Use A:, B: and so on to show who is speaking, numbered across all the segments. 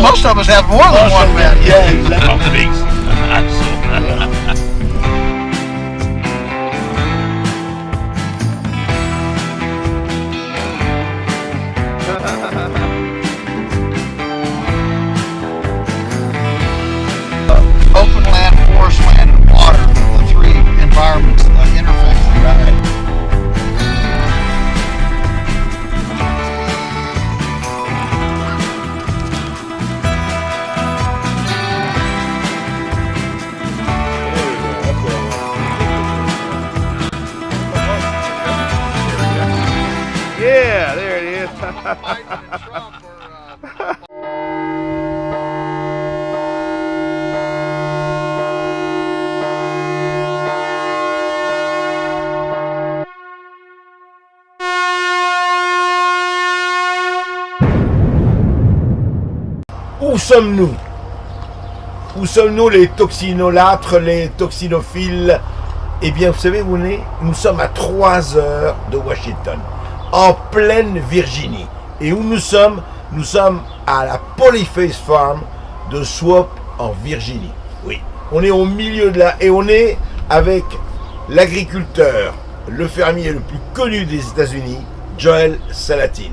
A: most of us have more than one man.
B: Yeah, exactly.
C: Oh, thanks.
A: Open land, forest land, and water, the three environments interface.
B: Right.
D: Yeah, there it is.
B: Où sommes-nous? Où sommes-nous les toxinolâtres, les toxinophiles? Eh bien, vous savez où on est? Nous sommes à 3 heures de Washington, en pleine Virginie. Et où nous sommes? Nous sommes à la Polyface Farm de Swap en Virginie. Oui, on est au milieu de là et on est avec l'agriculteur, le fermier le plus connu des États-Unis, Joel Salatin.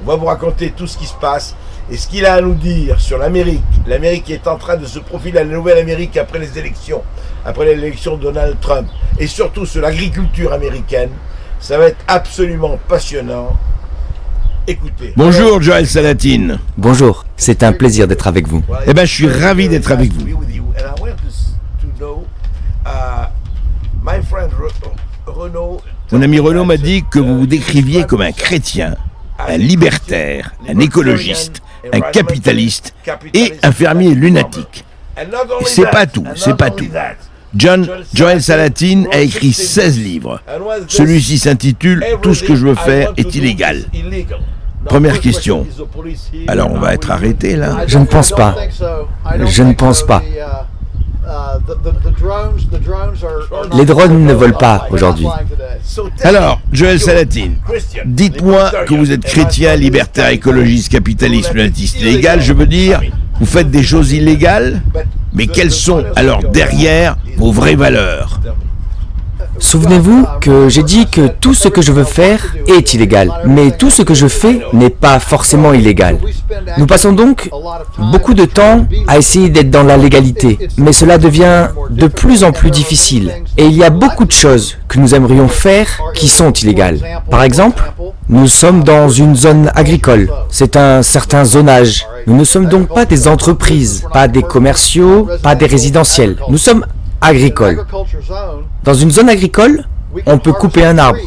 B: On va vous raconter tout ce qui se passe et ce qu'il a à nous dire sur l'Amérique. L'Amérique est en train de se profiler à la nouvelle Amérique après les élections, après l'élection de Donald Trump, et surtout sur l'agriculture américaine. Ça va être absolument passionnant. Écoutez.
E: Bonjour Joel Salatin.
F: Bonjour, c'est un plaisir d'être avec vous.
E: Eh ben, je suis ravi d'être avec vous. Mon ami Renaud m'a dit que vous vous décriviez comme un chrétien, un libertaire, un écologiste, un capitaliste et un fermier lunatique. Et c'est pas tout, c'est pas tout. Joel Salatin a écrit 16 livres. Celui-ci s'intitule « Tout ce que je veux faire est illégal ». Première question. Alors on va être arrêté là?
F: Je ne pense pas. Je ne pense pas. Les drones ne volent pas aujourd'hui.
E: Alors, Joel Salatin, dites-moi que vous êtes chrétien, libertaire, écologiste, capitaliste, lunatiste illégal, je veux dire, vous faites des choses illégales, mais quelles sont alors derrière vos vraies valeurs?
F: Souvenez-vous que j'ai dit que tout ce que je veux faire est illégal, mais tout ce que je fais n'est pas forcément illégal. Nous passons donc beaucoup de temps à essayer d'être dans la légalité, mais cela devient de plus en plus difficile. Et il y a beaucoup de choses que nous aimerions faire qui sont illégales. Par exemple, nous sommes dans une zone agricole. C'est un certain zonage. Nous ne sommes donc pas des entreprises, pas des commerciaux, pas des résidentiels. Nous sommes agricoles. Dans une zone agricole, on peut couper un arbre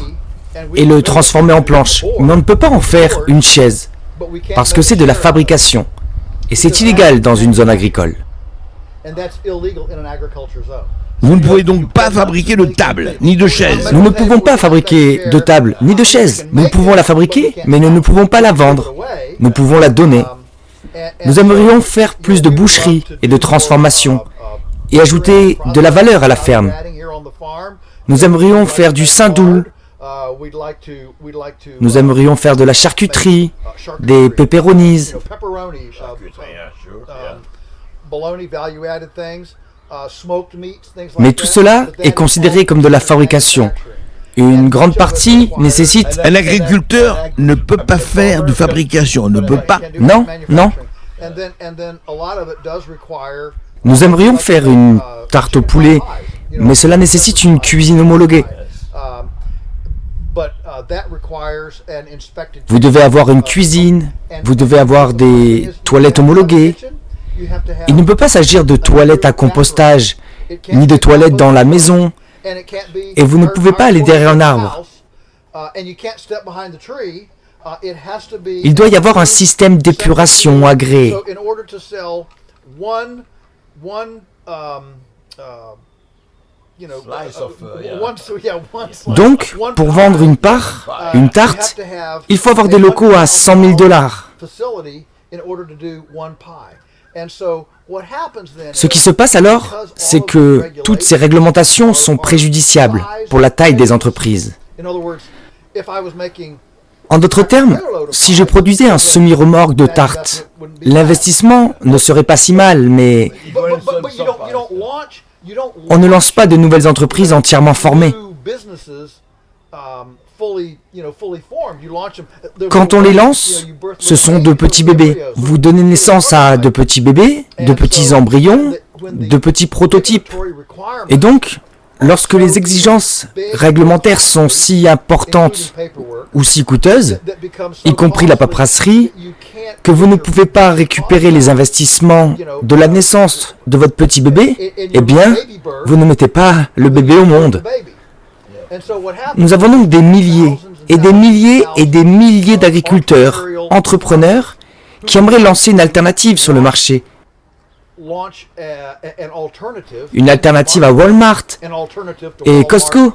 F: et le transformer en planche, mais on ne peut pas en faire une chaise, parce que c'est de la fabrication, et c'est illégal dans une zone agricole.
E: Vous ne pouvez donc pas fabriquer de table, ni de chaise.
F: Nous ne pouvons pas fabriquer de table ni de chaise. Nous pouvons la fabriquer, mais nous ne pouvons pas la vendre. Nous pouvons la donner. Nous aimerions faire plus de boucherie et de transformation, et ajouter de la valeur à la ferme. Nous aimerions faire du saindoux. Nous aimerions faire de la charcuterie, des pepperonis. Mais tout cela est considéré comme de la fabrication. Une grande partie nécessite...
E: Un agriculteur ne peut pas faire de fabrication, ne peut pas.
F: Non, non. Nous aimerions faire une tarte au poulet, mais cela nécessite une cuisine homologuée. Vous devez avoir une cuisine, vous devez avoir des toilettes homologuées. Il ne peut pas s'agir de toilettes à compostage, ni de toilettes dans la maison, et vous ne pouvez pas aller derrière un arbre. Il doit y avoir un système d'épuration agréé. Donc, pour vendre une part, une tarte, il faut avoir des locaux à $100 000. Ce qui se passe alors, c'est que toutes ces réglementations sont préjudiciables pour la taille des entreprises. En d'autres termes, si je produisais un semi-remorque de tartes, l'investissement ne serait pas si mal, mais on ne lance pas de nouvelles entreprises entièrement formées. Quand on les lance, ce sont de petits bébés. Vous donnez naissance à de petits bébés, de petits embryons, de petits prototypes. Et donc, lorsque les exigences réglementaires sont si importantes ou si coûteuses, y compris la paperasserie, que vous ne pouvez pas récupérer les investissements de la naissance de votre petit bébé, eh bien, vous ne mettez pas le bébé au monde. Nous avons donc des milliers et des milliers et des milliers d'agriculteurs, entrepreneurs, qui aimeraient lancer une alternative sur le marché. Une alternative à Walmart et Costco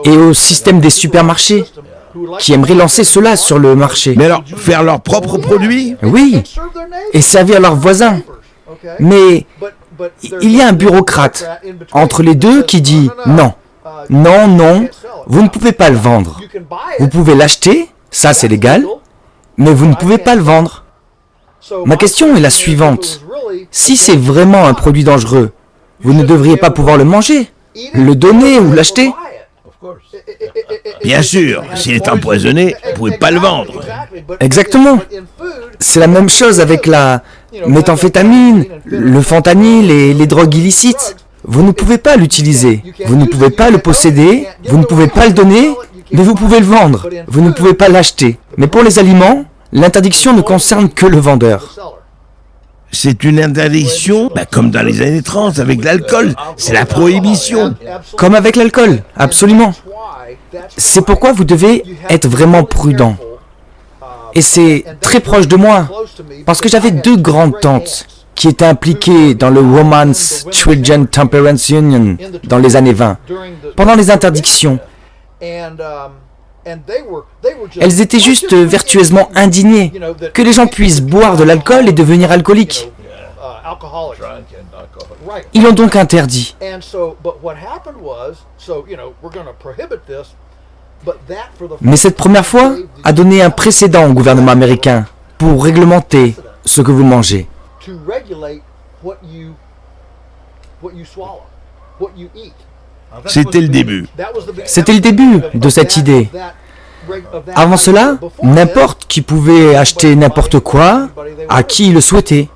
F: et au système des supermarchés, qui aimeraient lancer cela sur le marché.
E: Mais alors, faire leurs propres produits?
F: Oui, et servir leurs voisins. Mais il y a un bureaucrate entre les deux qui dit non. Non, non, vous ne pouvez pas le vendre. Vous pouvez l'acheter, ça c'est légal, mais vous ne pouvez pas le vendre. Ma question est la suivante. Si c'est vraiment un produit dangereux, vous ne devriez pas pouvoir le manger, le donner ou l'acheter?
E: Bien sûr, s'il est empoisonné, vous ne pouvez pas le vendre.
F: Exactement. C'est la même chose avec la méthamphétamine, le fentanyl et les drogues illicites. Vous ne pouvez pas l'utiliser, vous ne pouvez pas le posséder, vous ne pouvez pas le donner, mais vous pouvez le vendre. Vous ne pouvez pas l'acheter. Mais pour les aliments, l'interdiction ne concerne que le vendeur.
E: C'est une interdiction, comme dans les années 30 avec l'alcool. C'est la prohibition.
F: Comme avec l'alcool, absolument. C'est pourquoi vous devez être vraiment prudent. Et c'est très proche de moi, parce que j'avais 2 grandes tantes qui étaient impliquées dans le Women's Children Temperance Union dans les années 20, pendant les interdictions. Elles étaient juste vertueusement indignées que les gens puissent boire de l'alcool et devenir alcooliques. Ils l'ont donc interdit. Mais cette première fois a donné un précédent au gouvernement américain pour réglementer ce que vous mangez.
E: C'était le début.
F: C'était le début de cette idée. Avant cela, n'importe qui pouvait acheter n'importe quoi à qui il le souhaitait.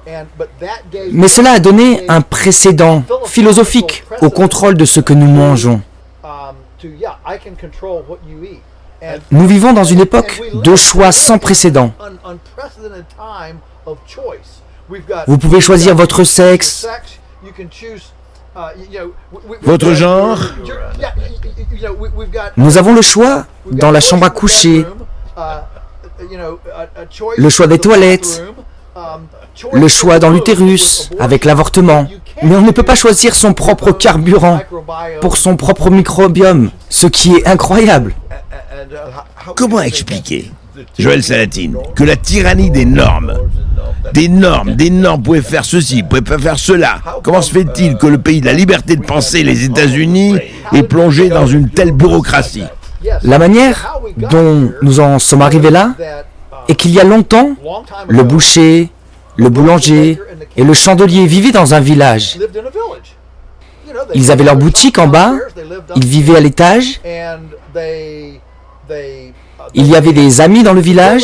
F: Mais cela a donné un précédent philosophique au contrôle de ce que nous mangeons. Nous vivons dans une époque de choix sans précédent. Vous pouvez choisir votre sexe,
E: Votre genre?
F: Nous avons le choix dans la chambre à coucher, le choix des toilettes, le choix dans l'utérus avec l'avortement. Mais on ne peut pas choisir son propre carburant pour son propre microbiome, ce qui est incroyable.
E: Comment expliquer, Joël Salatine, que la tyrannie des normes, pouvaient faire ceci, pouvaient pas faire cela? Comment se fait-il que le pays de la liberté de penser, les États-Unis, est plongé dans une telle bureaucratie?
F: La manière dont nous en sommes arrivés là est qu'il y a longtemps, le boucher, le boulanger et le chandelier vivaient dans un village. Ils avaient leur boutique en bas, ils vivaient à l'étage, il y avait des amis dans le village,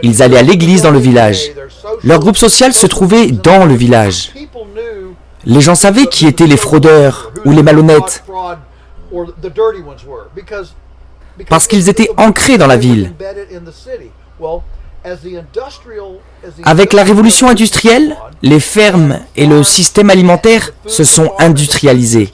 F: ils allaient à l'église dans le village. Leur groupe social se trouvait dans le village. Les gens savaient qui étaient les fraudeurs ou les malhonnêtes, parce qu'ils étaient ancrés dans la ville. Avec la révolution industrielle, les fermes et le système alimentaire se sont industrialisés.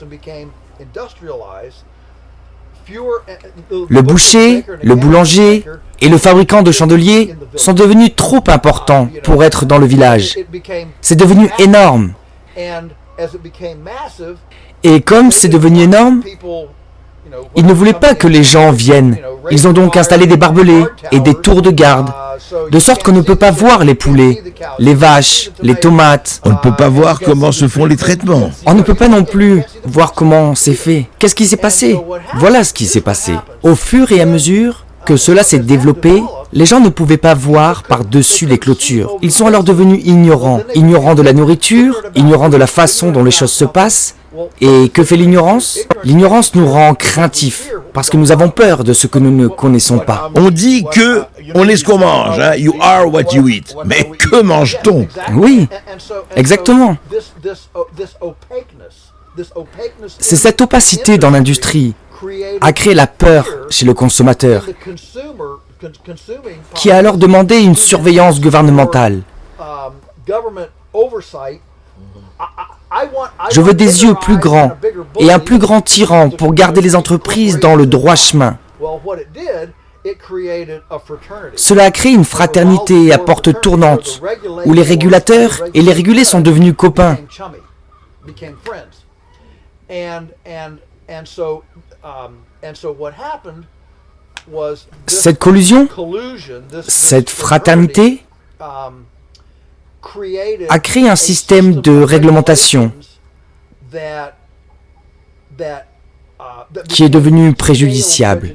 F: Le boucher, le boulanger et le fabricant de chandeliers sont devenus trop importants pour être dans le village. C'est devenu énorme. Et comme c'est devenu énorme, ils ne voulaient pas que les gens viennent. Ils ont donc installé des barbelés et des tours de garde, de sorte qu'on ne peut pas voir les poulets, les vaches, les tomates.
E: On ne peut pas voir comment se font les traitements.
F: On ne peut pas non plus voir comment c'est fait. Qu'est-ce qui s'est passé? Voilà ce qui s'est passé. Au fur et à mesure, que cela s'est développé, les gens ne pouvaient pas voir par-dessus les clôtures. Ils sont alors devenus ignorants. Ignorants de la nourriture, ignorants de la façon dont les choses se passent. Et que fait l'ignorance? L'ignorance nous rend craintifs, parce que nous avons peur de ce que nous ne connaissons pas.
E: On dit que on est ce qu'on mange, hein? You are what you eat. Mais que mange-t-on?
F: Oui, exactement. C'est cette opacité dans l'industrie a créé la peur chez le consommateur, qui a alors demandé une surveillance gouvernementale. Je veux des yeux plus grands et un plus grand tyran pour garder les entreprises dans le droit chemin. Cela a créé une fraternité à porte tournante, où les régulateurs et les régulés sont devenus copains. Cette collusion, cette fraternité, a créé un système de réglementation qui est devenu préjudiciable.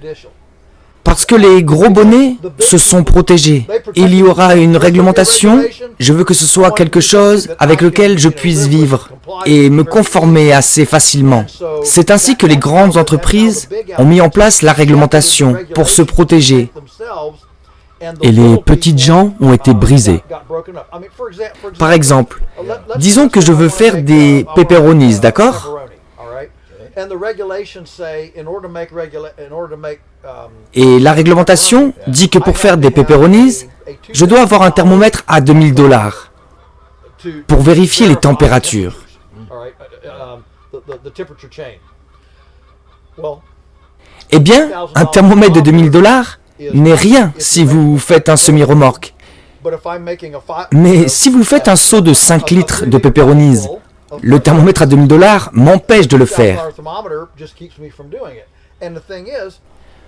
F: Parce que les gros bonnets se sont protégés. Il y aura une réglementation, je veux que ce soit quelque chose avec lequel je puisse vivre et me conformer assez facilement. C'est ainsi que les grandes entreprises ont mis en place la réglementation pour se protéger. Et les petites gens ont été brisés. Par exemple, disons que je veux faire des pepperonis, d'accord? Et la réglementation dit que pour faire des pepperonis, je dois avoir un thermomètre à $2000 pour vérifier les températures. Eh bien, un thermomètre de $2000 n'est rien si vous faites un semi-remorque. Mais si vous faites un seau de 5 litres de pepperonis, le thermomètre à $2000 m'empêche de le faire.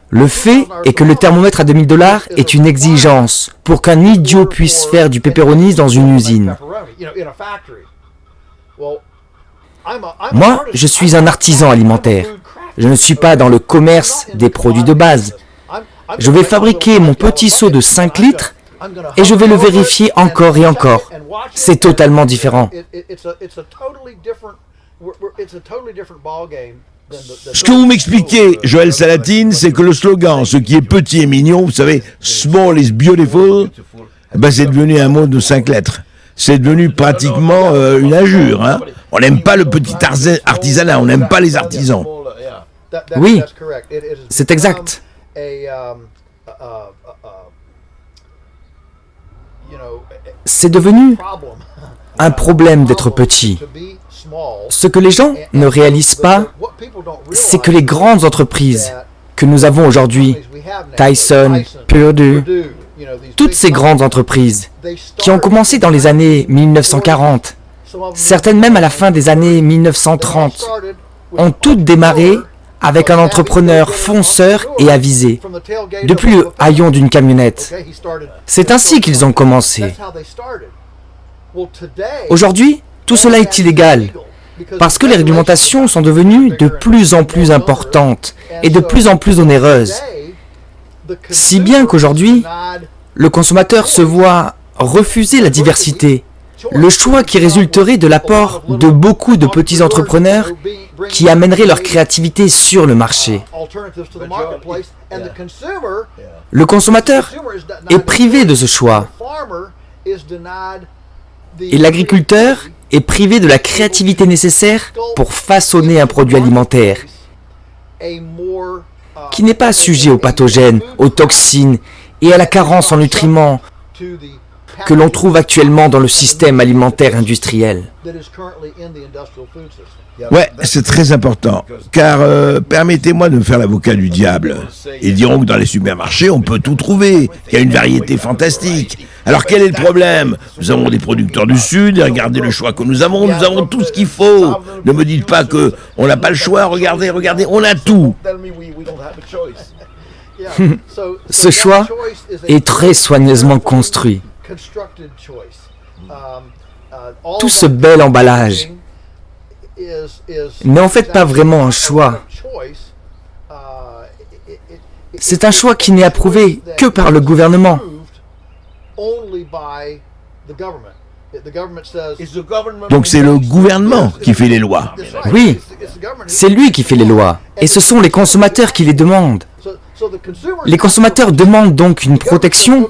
F: Le fait est que le thermomètre à $2000 est une exigence pour qu'un idiot puisse faire du pepperonis dans une usine. Moi, je suis un artisan alimentaire. Je ne suis pas dans le commerce des produits de base. Je vais fabriquer mon petit seau de 5 litres et je vais le vérifier encore et encore. C'est totalement différent.
E: Ce que vous m'expliquez, Joël Salatine, c'est que le slogan, ce qui est petit et mignon, vous savez, small is beautiful, ben c'est devenu un mot de 5 lettres. C'est devenu pratiquement une injure. Hein. On n'aime pas le petit artisanat, on n'aime pas les artisans.
F: Oui, c'est exact. C'est devenu un problème d'être petit. Ce que les gens ne réalisent pas, c'est que les grandes entreprises que nous avons aujourd'hui, Tyson, Purdue, toutes ces grandes entreprises qui ont commencé dans les années 1940, certaines même à la fin des années 1930, ont toutes démarré avec un entrepreneur fonceur et avisé, depuis le haillon d'une camionnette. C'est ainsi qu'ils ont commencé. Aujourd'hui, tout cela est illégal, parce que les réglementations sont devenues de plus en plus importantes et de plus en plus onéreuses. Si bien qu'aujourd'hui, le consommateur se voit refuser la diversité, le choix qui résulterait de l'apport de beaucoup de petits entrepreneurs qui amèneraient leur créativité sur le marché. Le consommateur est privé de ce choix et l'agriculteur est privé de la créativité nécessaire pour façonner un produit alimentaire qui n'est pas sujet aux pathogènes, aux toxines et à la carence en nutriments que l'on trouve actuellement dans le système alimentaire industriel.
E: Ouais, c'est très important, car permettez-moi de me faire l'avocat du diable. Ils diront que dans les supermarchés, on peut tout trouver, qu'il y a une variété fantastique. Alors quel est le problème? Nous avons des producteurs du Sud, et regardez le choix que nous avons tout ce qu'il faut. Ne me dites pas que on n'a pas le choix, regardez, on a tout.
F: Ce choix est très soigneusement construit. Tout ce bel emballage n'est en fait pas vraiment un choix. C'est un choix qui n'est approuvé que par le gouvernement.
E: Donc c'est le gouvernement qui fait les lois.
F: Oui, c'est lui qui fait les lois. Et ce sont les consommateurs qui les demandent. Les consommateurs demandent donc une protection.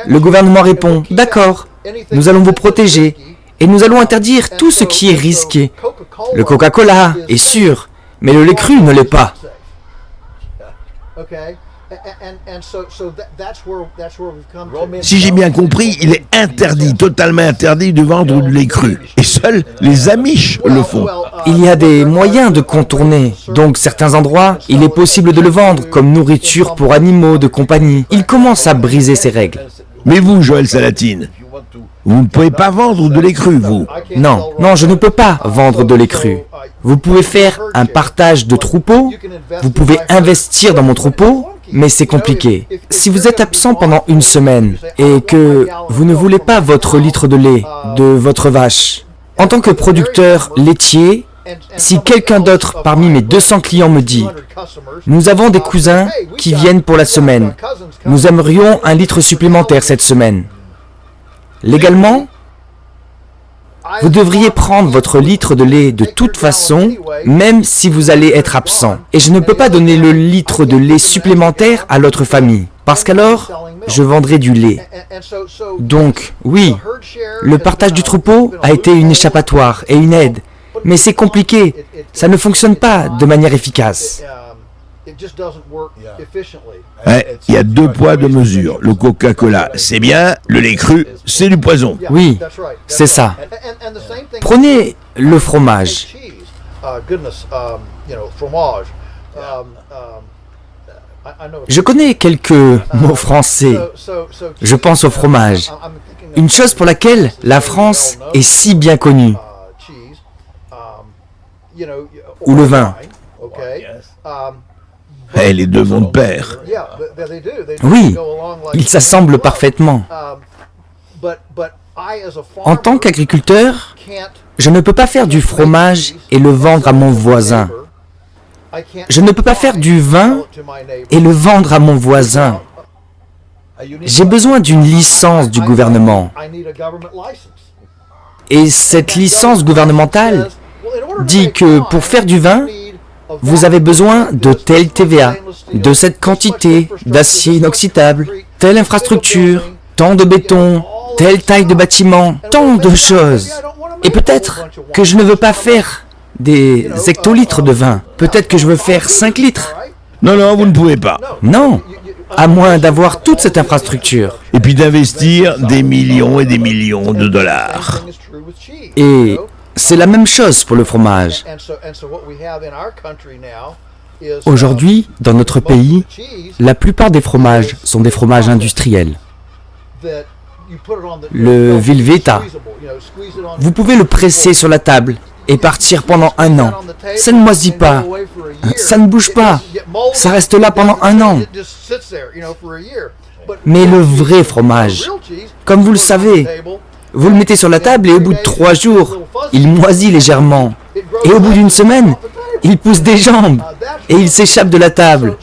F: Le gouvernement répond, d'accord, nous allons vous protéger et nous allons interdire tout ce qui est risqué. Le Coca-Cola est sûr, mais le lait cru ne l'est pas.
E: Si j'ai bien compris, il est interdit, totalement interdit de vendre du lait cru. Et seuls les Amish le font.
F: Il y a des moyens de contourner. Donc certains endroits, il est possible de le vendre comme nourriture pour animaux de compagnie. Il commence à briser ces règles.
E: Mais vous, Joël Salatine, vous ne pouvez pas vendre de lait cru, vous.
F: Non, non, je ne peux pas vendre de lait cru. Vous pouvez faire un partage de troupeau, vous pouvez investir dans mon troupeau, mais c'est compliqué. Si vous êtes absent pendant une semaine et que vous ne voulez pas votre litre de lait de votre vache, en tant que producteur laitier, si quelqu'un d'autre parmi mes 200 clients me dit « Nous avons des cousins qui viennent pour la semaine. Nous aimerions un litre supplémentaire cette semaine. » Légalement, vous devriez prendre votre litre de lait de toute façon, même si vous allez être absent. Et je ne peux pas donner le litre de lait supplémentaire à l'autre famille, parce qu'alors, je vendrai du lait. Donc, oui, le partage du troupeau a été une échappatoire et une aide. Mais c'est compliqué, ça ne fonctionne pas de manière efficace.
E: Ouais, il y a 2 poids, 2 mesures. Le Coca-Cola, c'est bien. Le lait cru, c'est du poison.
F: Oui, c'est ça. Prenez le fromage. Je connais quelques mots français. Je pense au fromage. Une chose pour laquelle la France est si bien connue. Ou le vin.
E: Eh, les deux vont de pair.
F: Oui, ils s'assemblent parfaitement. En tant qu'agriculteur, je ne peux pas faire du fromage et le vendre à mon voisin. Je ne peux pas faire du vin et le vendre à mon voisin. J'ai besoin d'une licence du gouvernement. Et cette licence gouvernementale dit que pour faire du vin, vous avez besoin de telle TVA, de cette quantité d'acier inoxydable, telle infrastructure, tant de béton, telle taille de bâtiment, tant de choses. Et peut-être que je ne veux pas faire des hectolitres de vin. Peut-être que je veux faire 5 litres.
E: Non, non, vous ne pouvez pas.
F: Non, à moins d'avoir toute cette infrastructure.
E: Et puis d'investir des millions et des millions de dollars.
F: Et c'est la même chose pour le fromage. Aujourd'hui, dans notre pays, la plupart des fromages sont des fromages industriels. Le Velveeta, vous pouvez le presser sur la table et partir pendant 1 an. Ça ne moisit pas, ça ne bouge pas, ça reste là pendant 1 an. Mais le vrai fromage, comme vous le savez, vous le mettez sur la table et au bout de 3 jours, il moisit légèrement. Et au bout d'1 semaine, il pousse des jambes et il s'échappe de la table.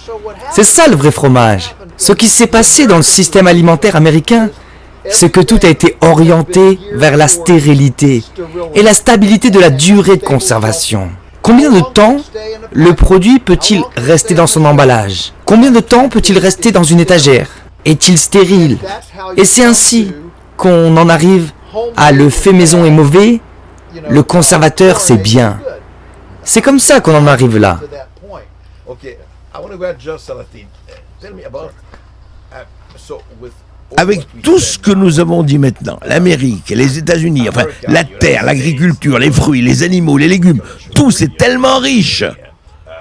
F: C'est ça le vrai fromage. Ce qui s'est passé dans le système alimentaire américain, c'est que tout a été orienté vers la stérilité et la stabilité de la durée de conservation. Combien de temps le produit peut-il rester dans son emballage? Combien de temps peut-il rester dans une étagère? Est-il stérile? Et c'est ainsi qu'on en arrive à le fait maison est mauvais, le conservateur c'est bien. C'est comme ça qu'on en arrive là.
E: Avec tout ce que nous avons dit maintenant, l'Amérique, les États-Unis, enfin la terre, l'agriculture, les fruits, les animaux, les légumes, tout c'est tellement riche.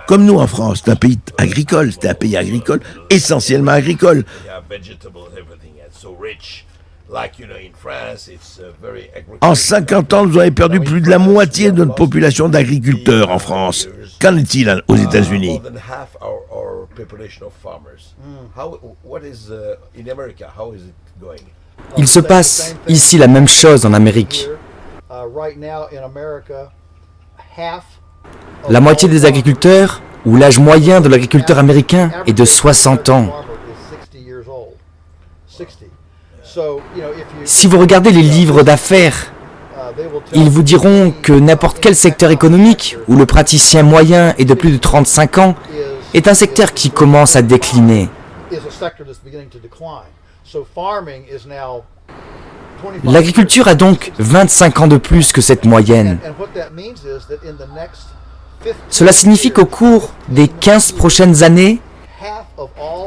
E: Comme nous en France, c'est un pays agricole, c'est un pays agricole, essentiellement agricole. En 50 ans, nous avons perdu plus de la moitié de notre population d'agriculteurs en France. Qu'en est-il aux États-Unis?
F: Il se passe ici la même chose en Amérique. La moitié des agriculteurs, où l'âge moyen de l'agriculteur américain est de 60 ans. Si vous regardez les livres d'affaires, ils vous diront que n'importe quel secteur économique où le praticien moyen est de plus de 35 ans est un secteur qui commence à décliner. L'agriculture a donc 25 ans de plus que cette moyenne. Cela signifie qu'au cours des 15 prochaines années,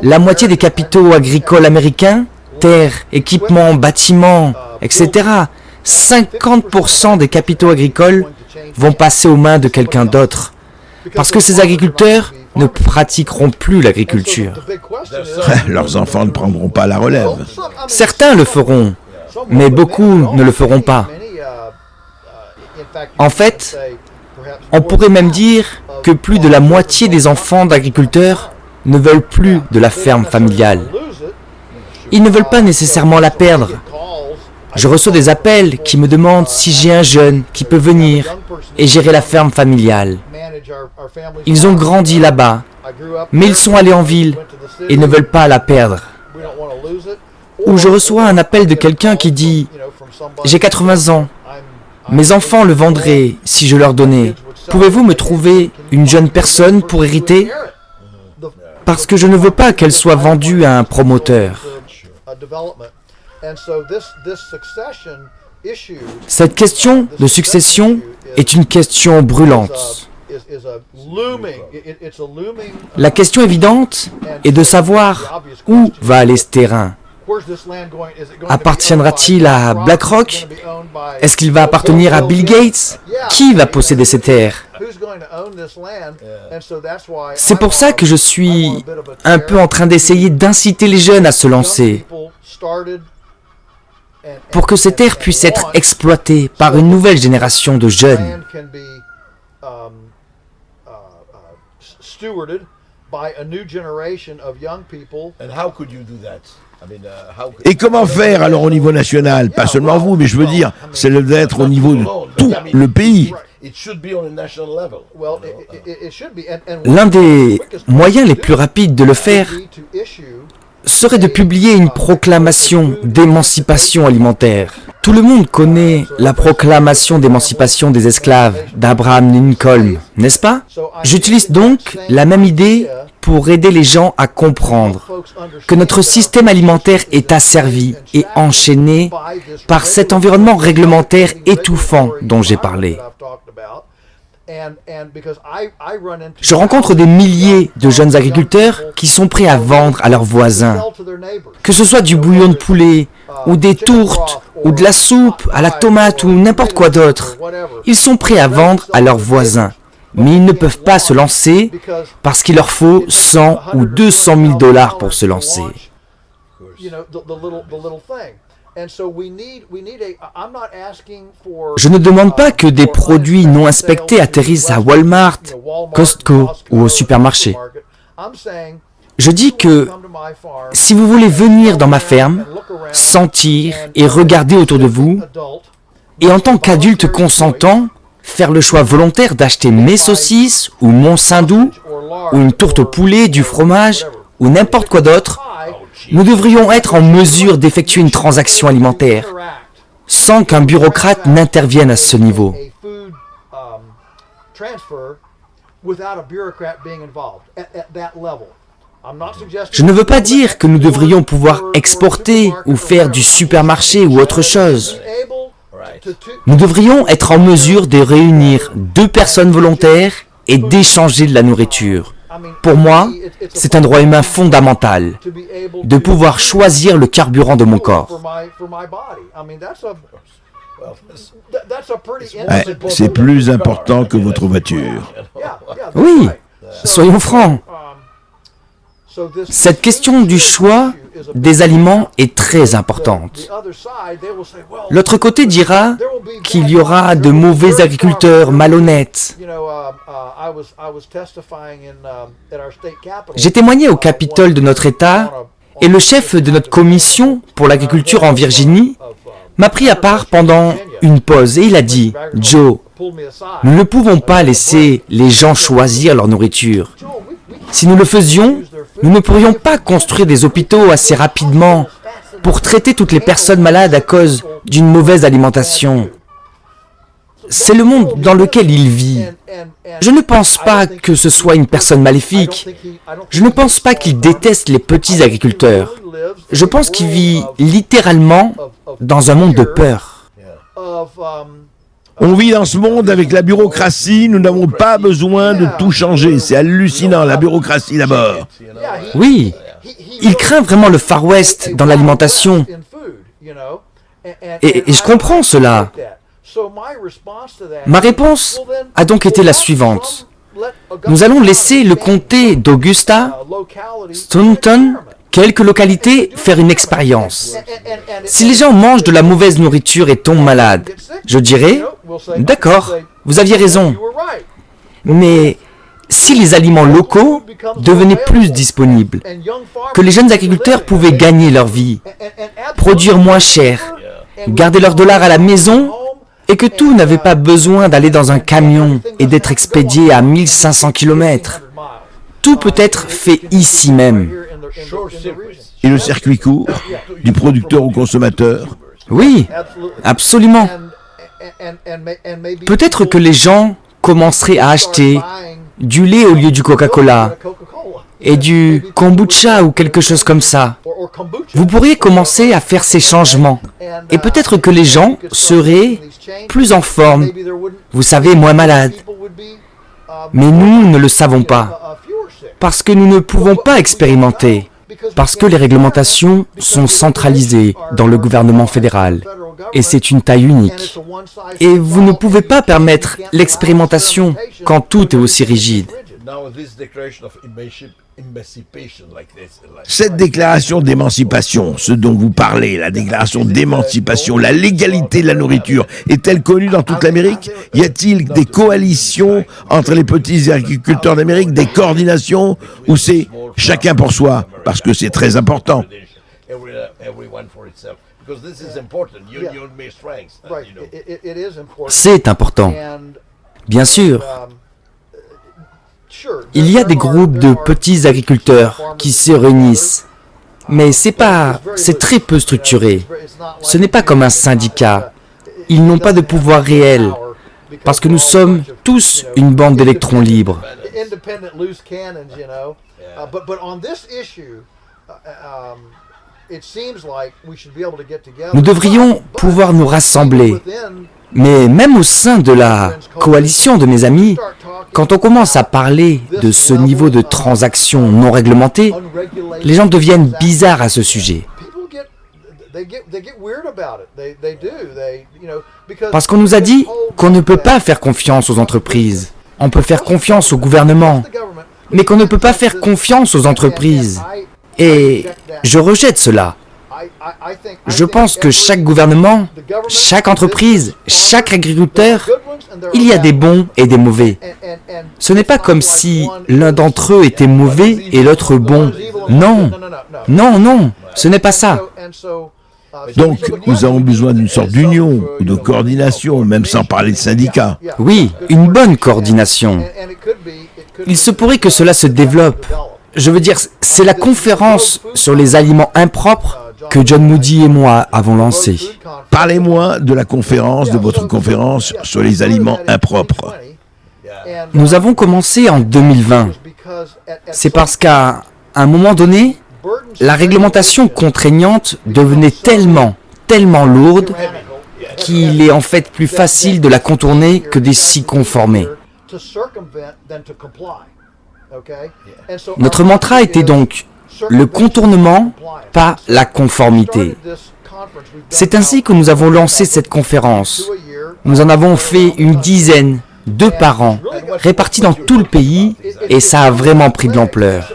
F: la moitié des capitaux agricoles américains, terres, équipements, bâtiments, etc., 50% des capitaux agricoles vont passer aux mains de quelqu'un d'autre. Parce que ces agriculteurs ne pratiqueront plus l'agriculture.
E: Leurs enfants ne prendront pas la relève.
F: Certains le feront, mais beaucoup ne le feront pas. En fait, on pourrait même dire que plus de la moitié des enfants d'agriculteurs ne veulent plus de la ferme familiale. Ils ne veulent pas nécessairement la perdre. Je reçois des appels qui me demandent si j'ai un jeune qui peut venir et gérer la ferme familiale. Ils ont grandi là-bas, mais ils sont allés en ville et ne veulent pas la perdre. Ou je reçois un appel de quelqu'un qui dit « J'ai 80 ans, mes enfants le vendraient si je leur donnais. Pouvez-vous me trouver une jeune personne pour hériter ? Parce que je ne veux pas qu'elle soit vendue à un promoteur. » Cette question de succession est une question brûlante. La question évidente est de savoir où va aller ce terrain. Appartiendra-t-il à BlackRock ? Est-ce qu'il va appartenir à Bill Gates ? Qui va posséder ces terres ? C'est pour ça que je suis un peu en train d'essayer d'inciter les jeunes à se lancer, pour que ces terres puissent être exploitées par une nouvelle génération de jeunes.
E: Et comment faire alors au niveau national? Pas seulement vous, mais je veux dire, c'est d'être au niveau de tout le pays.
F: L'un des moyens les plus rapides de le faire serait de publier une proclamation d'émancipation alimentaire. Tout le monde connaît la proclamation d'émancipation des esclaves d'Abraham Lincoln, n'est-ce pas? J'utilise donc la même idée pour aider les gens à comprendre que notre système alimentaire est asservi et enchaîné par cet environnement réglementaire étouffant dont j'ai parlé. Je rencontre des milliers de jeunes agriculteurs qui sont prêts à vendre à leurs voisins, que ce soit du bouillon de poulet, ou des tourtes, ou de la soupe à la tomate, ou n'importe quoi d'autre. Ils sont prêts à vendre à leurs voisins, mais ils ne peuvent pas se lancer parce qu'il leur faut 100 ou 200 000 $ pour se lancer. Je ne demande pas que des produits non inspectés atterrissent à Walmart, Costco ou au supermarché. Je dis que si vous voulez venir dans ma ferme, sentir et regarder autour de vous, et en tant qu'adulte consentant, faire le choix volontaire d'acheter mes saucisses ou mon saindoux, ou une tourte au poulet, du fromage, ou n'importe quoi d'autre, nous devrions être en mesure d'effectuer une transaction alimentaire sans qu'un bureaucrate n'intervienne à ce niveau. Je ne veux pas dire que nous devrions pouvoir exporter ou faire du supermarché ou autre chose. Nous devrions être en mesure de réunir 2 personnes volontaires et d'échanger de la nourriture. Pour moi, c'est un droit humain fondamental de pouvoir choisir le carburant de mon corps.
E: Ouais, c'est plus important que votre voiture.
F: Oui, soyons francs. Cette question du choix des aliments est très importante. L'autre côté dira qu'il y aura de mauvais agriculteurs malhonnêtes. J'ai témoigné au Capitole de notre État et le chef de notre commission pour l'agriculture en Virginie m'a pris à part pendant une pause et il a dit « Joe, nous ne pouvons pas laisser les gens choisir leur nourriture. Si nous le faisions, nous ne pourrions pas construire des hôpitaux assez rapidement pour traiter toutes les personnes malades à cause d'une mauvaise alimentation. C'est le monde dans lequel il vit. Je ne pense pas que ce soit une personne maléfique. Je ne pense pas qu'il déteste les petits agriculteurs. Je pense qu'il vit littéralement dans un monde de peur.
E: On vit dans ce monde avec la bureaucratie, nous n'avons pas besoin de tout changer. C'est hallucinant, la bureaucratie d'abord.
F: Oui, il craint vraiment le Far West dans l'alimentation. Et je comprends cela. Ma réponse a donc été la suivante. Nous allons laisser le comté d'Augusta, Staunton, quelques localités faire une expérience. Si les gens mangent de la mauvaise nourriture et tombent malades, je dirais, d'accord, vous aviez raison. Mais si les aliments locaux devenaient plus disponibles, que les jeunes agriculteurs pouvaient gagner leur vie, produire moins cher, garder leurs dollars à la maison, et que tout n'avait pas besoin d'aller dans un camion et d'être expédié à 1500 km. Tout peut être fait ici même.
E: Et le circuit court, du producteur au consommateur.
F: Oui, absolument. Peut-être que les gens commenceraient à acheter du lait au lieu du Coca-Cola et du kombucha ou quelque chose comme ça. Vous pourriez commencer à faire ces changements. Et peut-être que les gens seraient plus en forme, vous savez, moins malades. Mais nous ne le savons pas. Parce que nous ne pouvons pas expérimenter. Parce que les réglementations sont centralisées dans le gouvernement fédéral. Et c'est une taille unique. Et vous ne pouvez pas permettre l'expérimentation quand tout est aussi rigide.
E: Cette déclaration d'émancipation, ce dont vous parlez, la déclaration d'émancipation, la légalité de la nourriture, est-elle connue dans toute l'Amérique? Y a-t-il des coalitions entre les petits agriculteurs d'Amérique, des coordinations, ou c'est chacun pour soi? Parce que c'est très important.
F: C'est important. Bien sûr. Il y a des groupes de petits agriculteurs qui se réunissent. Mais c'est très peu structuré. Ce n'est pas comme un syndicat. Ils n'ont pas de pouvoir réel. Parce que nous sommes tous une bande d'électrons libres. Nous devrions pouvoir nous rassembler. Mais même au sein de la coalition de mes amis, quand on commence à parler de ce niveau de transactions non réglementées, les gens deviennent bizarres à ce sujet. Parce qu'on nous a dit qu'on ne peut pas faire confiance aux entreprises. On peut faire confiance au gouvernement, mais qu'on ne peut pas faire confiance aux entreprises. Et je rejette cela. Je pense que chaque gouvernement, chaque entreprise, chaque agriculteur, il y a des bons et des mauvais. Ce n'est pas comme si l'un d'entre eux était mauvais et l'autre bon. Non, non, non, ce n'est pas ça.
E: Donc, nous avons besoin d'une sorte d'union ou de coordination, même sans parler de syndicats.
F: Oui, une bonne coordination. Il se pourrait que cela se développe. Je veux dire, c'est la conférence sur les aliments impropres que John Moody et moi avons lancée.
E: Parlez-moi de la conférence, de votre conférence sur les aliments impropres.
F: Nous avons commencé en 2020. C'est parce qu'à un moment donné, la réglementation contraignante devenait tellement lourde qu'il est en fait plus facile de la contourner que de s'y conformer. Notre mantra était donc le contournement, pas la conformité. C'est ainsi que nous avons lancé cette conférence. Nous en avons fait une dizaine, 2 par an, répartis dans tout le pays, et ça a vraiment pris de l'ampleur.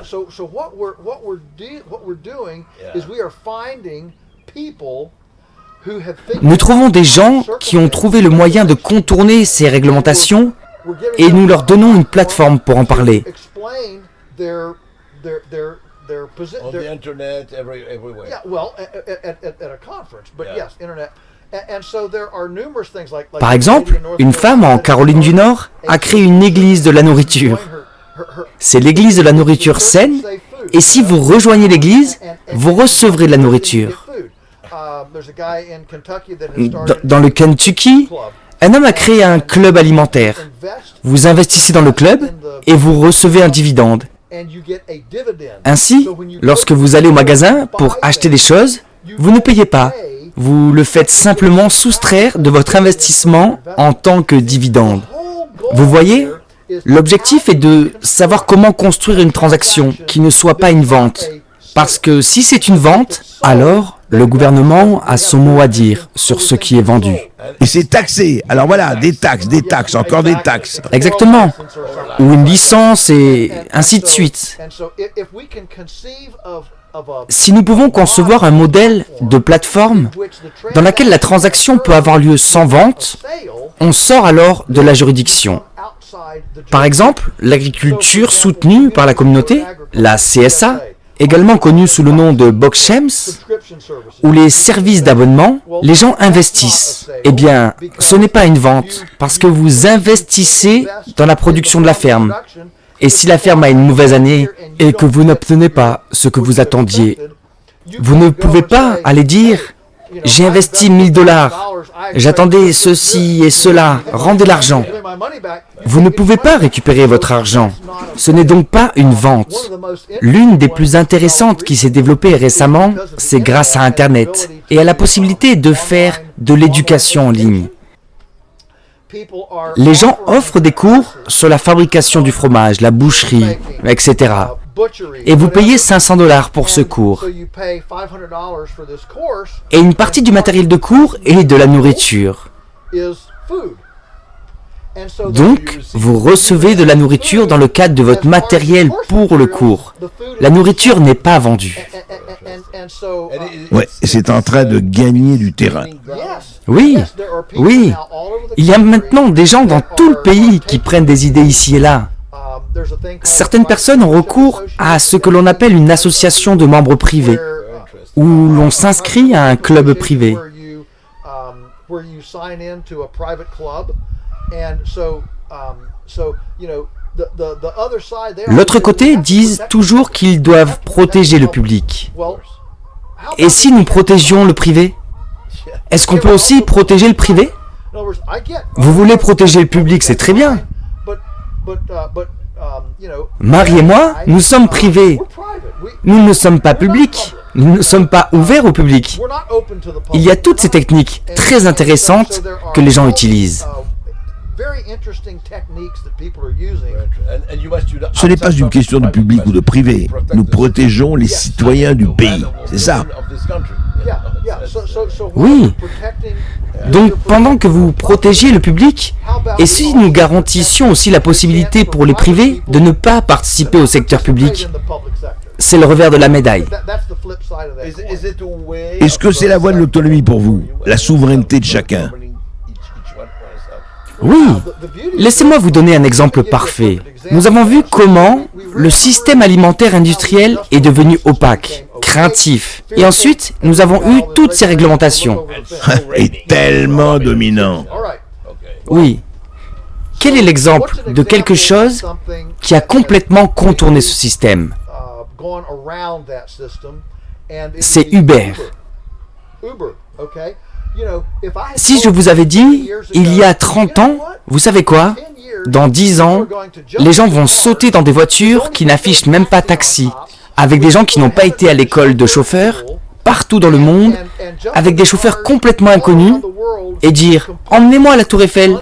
F: Nous trouvons des gens qui ont trouvé le moyen de contourner ces réglementations et nous leur donnons une plateforme pour en parler. Par exemple, une femme en Caroline du Nord a créé une église de la nourriture. C'est l'église de la nourriture saine, et si vous rejoignez l'église, vous recevrez de la nourriture. Dans le Kentucky, un homme a créé un club alimentaire. Vous investissez dans le club et vous recevez un dividende. Ainsi, lorsque vous allez au magasin pour acheter des choses, vous ne payez pas. Vous le faites simplement soustraire de votre investissement en tant que dividende. Vous voyez, l'objectif est de savoir comment construire une transaction qui ne soit pas une vente. Parce que si c'est une vente, alors le gouvernement a son mot à dire sur ce qui est vendu.
E: Et c'est taxé. Alors voilà, des taxes, encore des taxes.
F: Exactement. Ou une licence et ainsi de suite. Si nous pouvons concevoir un modèle de plateforme dans laquelle la transaction peut avoir lieu sans vente, on sort alors de la juridiction. Par exemple, l'agriculture soutenue par la communauté, la CSA, également connue sous le nom de Boxhems, ou les services d'abonnement, les gens investissent. Eh bien, ce n'est pas une vente, parce que vous investissez dans la production de la ferme. Et si la ferme a une mauvaise année et que vous n'obtenez pas ce que vous attendiez, vous ne pouvez pas aller dire « J'ai investi $1000, j'attendais ceci et cela, rendez l'argent ». Vous ne pouvez pas récupérer votre argent. Ce n'est donc pas une vente. L'une des plus intéressantes qui s'est développée récemment, c'est grâce à Internet et à la possibilité de faire de l'éducation en ligne. Les gens offrent des cours sur la fabrication du fromage, la boucherie, etc. Et vous payez $500 pour ce cours. Et une partie du matériel de cours est de la nourriture. Donc, vous recevez de la nourriture dans le cadre de votre matériel pour le cours. La nourriture n'est pas vendue.
E: Ouais, c'est en train de gagner du terrain.
F: Oui, oui. Il y a maintenant des gens dans tout le pays qui prennent des idées ici et là. Certaines personnes ont recours à ce que l'on appelle une association de membres privés, où l'on s'inscrit à un club privé. L'autre côté disent toujours qu'ils doivent protéger le public. Et si nous protégions le privé? Est-ce qu'on peut aussi protéger le privé? Vous voulez protéger le public, c'est très bien. Marie et moi, nous sommes privés. Nous ne sommes pas publics. Nous ne sommes pas ouverts au public. Il y a toutes ces techniques très intéressantes que les gens utilisent.
E: Ce n'est pas une question de public ou de privé. Nous protégeons les citoyens du pays. C'est ça.
F: Oui. Donc pendant que vous protégez le public, et si nous garantissions aussi la possibilité pour les privés de ne pas participer au secteur public? C'est le revers de la médaille.
E: Est-ce que c'est la voie de l'autonomie pour vous? La souveraineté de chacun?
F: Oui. Laissez-moi vous donner un exemple parfait. Nous avons vu comment le système alimentaire industriel est devenu opaque, craintif. Et ensuite, nous avons eu toutes ces réglementations.
E: Et tellement dominant.
F: Oui. Quel est l'exemple de quelque chose qui a complètement contourné ce système? C'est Uber. Si je vous avais dit, il y a 30 ans, vous savez quoi? Dans 10 ans, les gens vont sauter dans des voitures qui n'affichent même pas taxi, avec des gens qui n'ont pas été à l'école de chauffeurs, partout dans le monde, avec des chauffeurs complètement inconnus, et dire « Emmenez-moi à la Tour Eiffel ».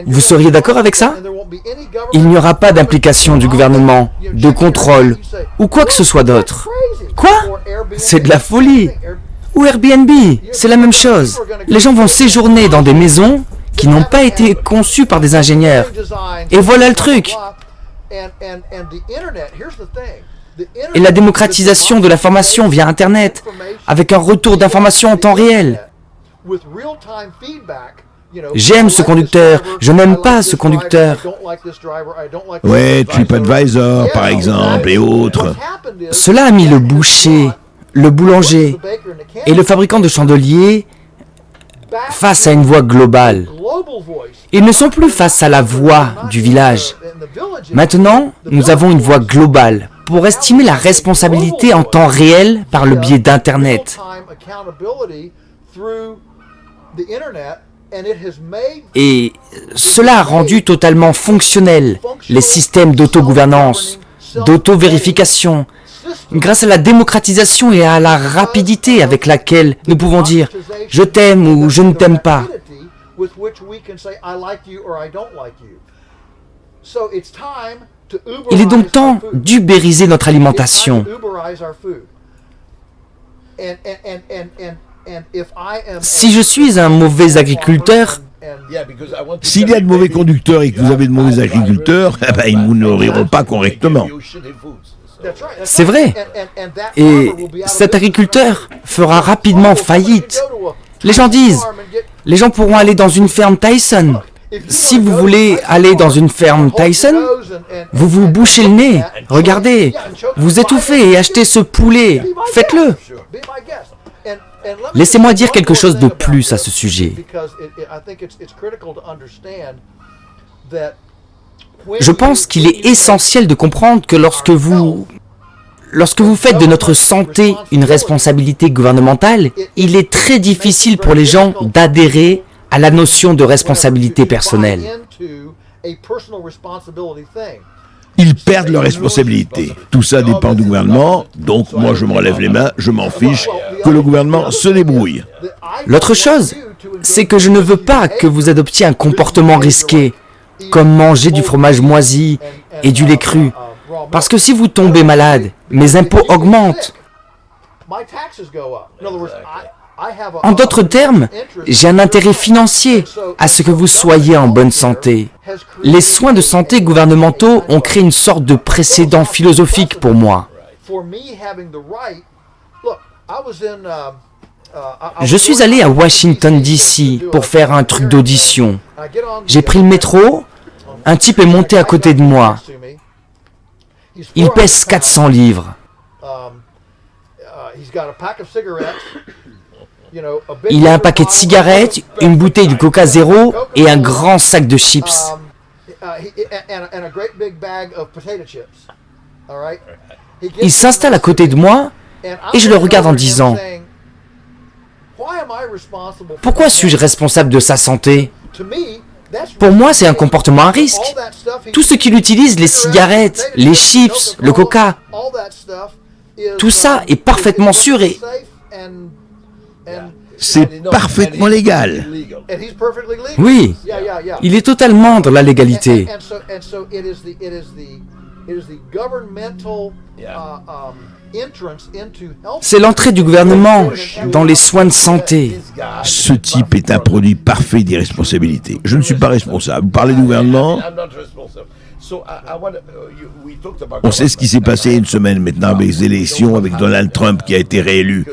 F: Vous seriez d'accord avec ça? Il n'y aura pas d'implication du gouvernement, de contrôle, ou quoi que ce soit d'autre. Quoi? C'est de la folie. Ou Airbnb, c'est la même chose. Les gens vont séjourner dans des maisons qui n'ont pas été conçues par des ingénieurs. Et voilà le truc. Et la démocratisation de l'information via Internet, avec un retour d'information en temps réel. J'aime ce conducteur, je n'aime pas ce conducteur.
E: Ouais, TripAdvisor, par exemple, et autres.
F: Cela a mis le boucher, le boulanger et le fabricant de chandeliers face à une voix globale. Ils ne sont plus face à la voix du village. Maintenant, nous avons une voix globale pour estimer la responsabilité en temps réel par le biais d'Internet. Et cela a rendu totalement fonctionnels les systèmes d'autogouvernance, d'auto-vérification, grâce à la démocratisation et à la rapidité avec laquelle nous pouvons dire « je t'aime » ou « je ne t'aime pas ». Il est donc temps d'ubériser notre alimentation. Si je suis un mauvais agriculteur,
E: S'il y a de mauvais conducteurs et que vous avez de mauvais agriculteurs, eh ben, ils ne vous nourriront pas correctement.
F: c'est vrai. Et cet agriculteur fera rapidement faillite. Les gens disent, les gens pourront aller dans une ferme Tyson. Si vous voulez aller dans une ferme Tyson, vous vous bouchez le nez. Regardez, vous étouffez et achetez ce poulet. Faites-le. Laissez-moi dire quelque chose de plus à ce sujet. Je pense qu'il est essentiel de comprendre que lorsque vous faites de notre santé une responsabilité gouvernementale, il est très difficile pour les gens d'adhérer à la notion de responsabilité personnelle.
E: Ils perdent leur responsabilité. Tout ça dépend du gouvernement, donc moi je me relève les mains, je m'en fiche, que le gouvernement se débrouille.
F: L'autre chose, c'est que je ne veux pas que vous adoptiez un comportement risqué, comme manger du fromage moisi et du lait cru. Parce que si vous tombez malade, mes impôts augmentent. En d'autres termes, j'ai un intérêt financier à ce que vous soyez en bonne santé. Les soins de santé gouvernementaux ont créé une sorte de précédent philosophique pour moi. Je suis allé à Washington, D.C. pour faire un truc d'audition. J'ai pris le métro, un type est monté à côté de moi. Il pèse 400 livres. Il a un paquet de cigarettes, une bouteille de Coca Zéro et un grand sac de chips. Il s'installe à côté de moi et je le regarde en disant « Pourquoi suis-je responsable de sa santé ? Pour moi, c'est un comportement à risque. Tout ce qu'il utilise, les cigarettes, les chips, le Coca, tout ça est parfaitement sûr et...
E: C'est parfaitement légal.
F: Oui, il est totalement dans la légalité. C'est l'entrée du gouvernement dans les soins de santé.
E: Ce type est un produit parfait d'irresponsabilité. Je ne suis pas responsable. Vous parlez du gouvernement ? On sait ce qui s'est passé une semaine maintenant avec les élections, avec Donald Trump qui a été réélu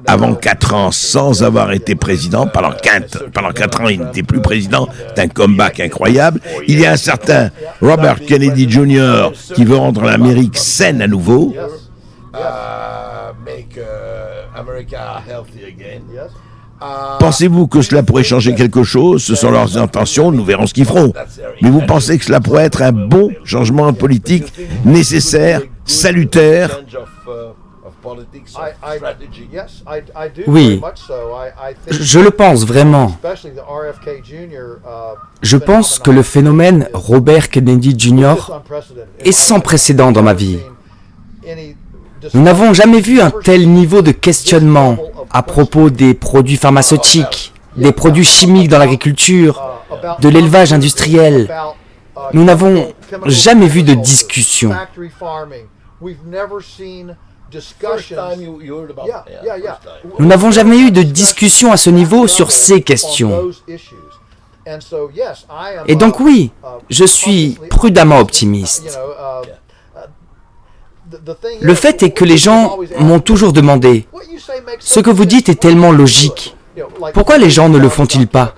E: avant 4 ans sans avoir été président. Pendant 4 ans, il n'était plus président. C'est un comeback incroyable. Il y a un certain Robert Kennedy Jr. qui veut rendre l'Amérique saine à nouveau. Pensez-vous que cela pourrait changer quelque chose ? Ce sont leurs intentions, nous verrons ce qu'ils feront. Mais vous pensez que cela pourrait être un bon changement politique nécessaire, salutaire ?
F: Oui, je le pense vraiment. Je pense que le phénomène Robert Kennedy Jr. est sans précédent dans ma vie. Nous n'avons jamais vu un tel niveau de questionnement à propos des produits pharmaceutiques, des produits chimiques dans l'agriculture, de l'élevage industriel. Nous n'avons jamais vu de discussion. Nous n'avons jamais eu de discussion à ce niveau sur ces questions. Et donc oui, je suis prudemment optimiste. Le fait est que les gens m'ont toujours demandé « Ce que vous dites est tellement logique. Pourquoi les gens ne le font-ils pas?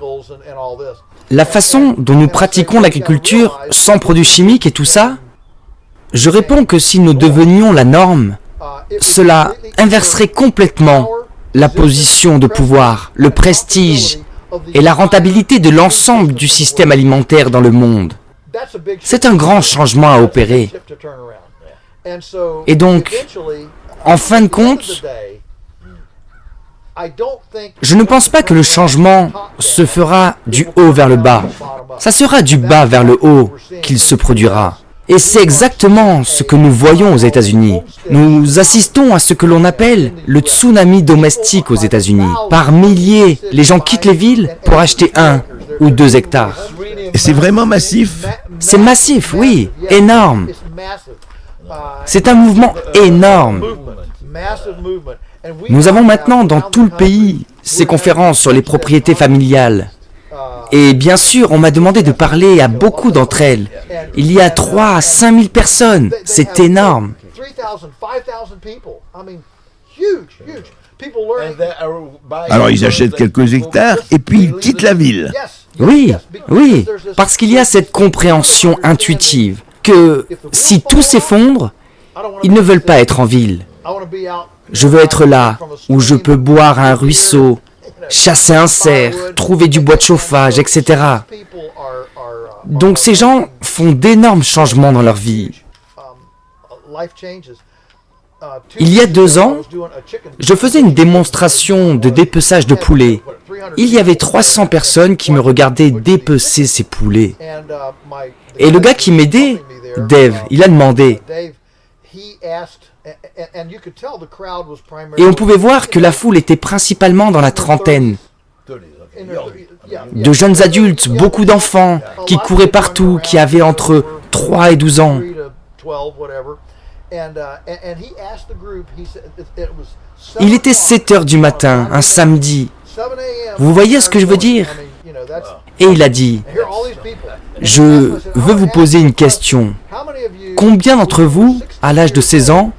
F: La façon dont nous pratiquons l'agriculture sans produits chimiques et tout ça, je réponds que si nous devenions la norme, cela inverserait complètement la position de pouvoir, le prestige et la rentabilité de l'ensemble du système alimentaire dans le monde. C'est un grand changement à opérer. Et donc, en fin de compte, je ne pense pas que le changement se fera du haut vers le bas. Ça sera du bas vers le haut qu'il se produira. Et c'est exactement ce que nous voyons aux États-Unis. Nous assistons à ce que l'on appelle le tsunami domestique aux États-Unis. Par milliers, les gens quittent les villes pour acheter 1 ou 2 hectares.
E: Et c'est vraiment massif.
F: C'est massif, oui, énorme. C'est un mouvement énorme. Nous avons maintenant dans tout le pays ces conférences sur les propriétés familiales. Et bien sûr, on m'a demandé de parler à beaucoup d'entre elles. Il y a 3 à 5 000 personnes. C'est énorme.
E: Alors ils achètent quelques hectares et puis ils quittent la ville.
F: Oui, oui, parce qu'il y a cette compréhension intuitive que si tout s'effondre, ils ne veulent pas être en ville. Je veux être là, où je peux boire à un ruisseau, chasser un cerf, trouver du bois de chauffage, etc. Donc ces gens font d'énormes changements dans leur vie. Il y a 2 ans, je faisais une démonstration de dépeçage de poulets. Il y avait 300 personnes qui me regardaient dépecer ces poulets. Et le gars qui m'aidait, Dave, il a demandé. Et on pouvait voir que la foule était principalement dans la trentaine. De jeunes adultes, beaucoup d'enfants, qui couraient partout, qui avaient entre 3 et 12 ans. Il était 7 heures du matin, un samedi. Vous voyez ce que je veux dire? Et il a dit, je veux vous poser une question. Combien d'entre vous, à l'âge de 16 ans,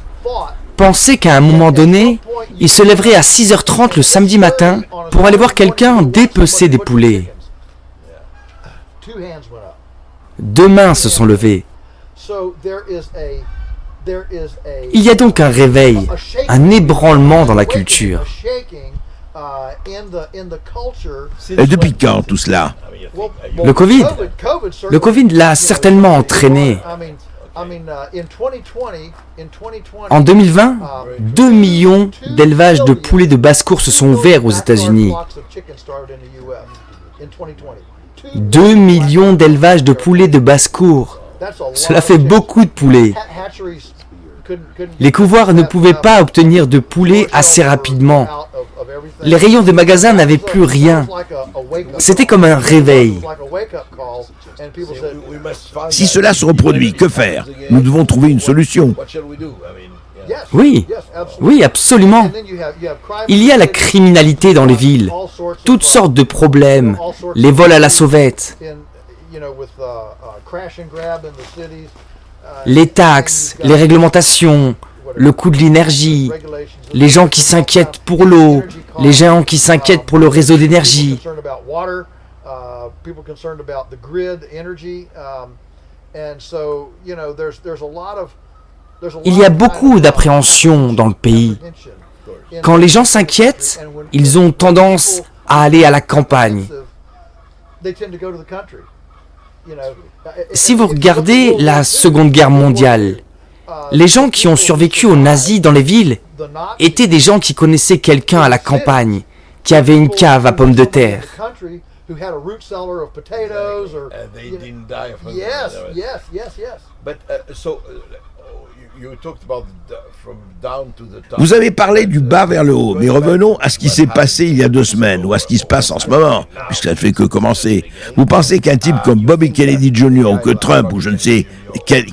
F: pensaient qu'à un moment donné, ils se lèveraient à 6h30 le samedi matin pour aller voir quelqu'un dépecer des poulets? 2 mains se sont levées. Il y a donc un réveil, un ébranlement dans la culture.
E: Et depuis quand tout cela?
F: Le Covid. Le Covid l'a certainement entraîné. En 2020, 2 millions d'élevages de poulets de basse-cour se sont ouverts aux États-Unis. 2 millions d'élevages de poulets de basse-cour. Cela fait beaucoup de poulets. Les couvoirs ne pouvaient pas obtenir de poulets assez rapidement. Les rayons des magasins n'avaient plus rien. C'était comme un réveil.
E: Si cela se reproduit, que faire? Nous devons trouver une solution.
F: Oui, oui, absolument. Il y a la criminalité dans les villes, toutes sortes de problèmes, les vols à la sauvette, les taxes, les réglementations, le coût de l'énergie, les gens qui s'inquiètent pour l'eau, les gens qui s'inquiètent pour le réseau d'énergie. Il y a beaucoup d'appréhension dans le pays. Quand les gens s'inquiètent, ils ont tendance à aller à la campagne. Si vous regardez la Seconde Guerre mondiale, les gens qui ont survécu aux nazis dans les villes étaient des gens qui connaissaient quelqu'un à la campagne, qui avait une cave à pommes de terre.
E: Vous avez parlé du bas vers le haut, mais revenons à ce qui s'est passé il y a 2 semaines, ou à ce qui se passe en ce moment, puisque ça ne fait que commencer. Vous pensez qu'un type comme Bobby Kennedy Jr. ou que Trump, ou je ne sais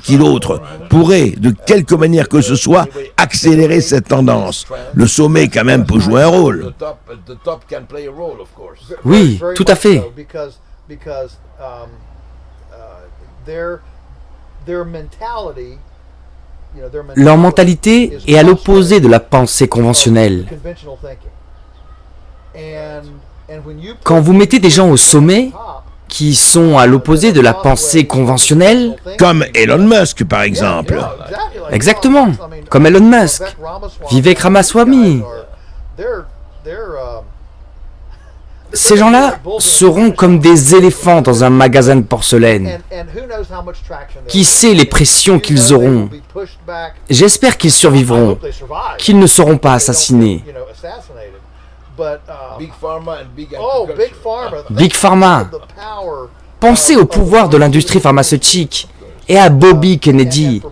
E: qui d'autre, pourrait, de quelque manière que ce soit, accélérer cette tendance? Le sommet, quand même, peut jouer un rôle.
F: Oui, tout à fait. Leur mentalité est à l'opposé de la pensée conventionnelle. Quand vous mettez des gens au sommet, qui sont à l'opposé de la pensée conventionnelle,
E: Comme Elon Musk, par exemple.
F: exactement, comme Elon Musk, Vivek Ramaswamy, ces gens-là seront comme des éléphants dans un magasin de porcelaine. Qui sait les pressions qu'ils auront? J'espère qu'ils survivront, qu'ils ne seront pas assassinés. Big Pharma. Pensez au pouvoir de l'industrie pharmaceutique et à Bobby Kennedy.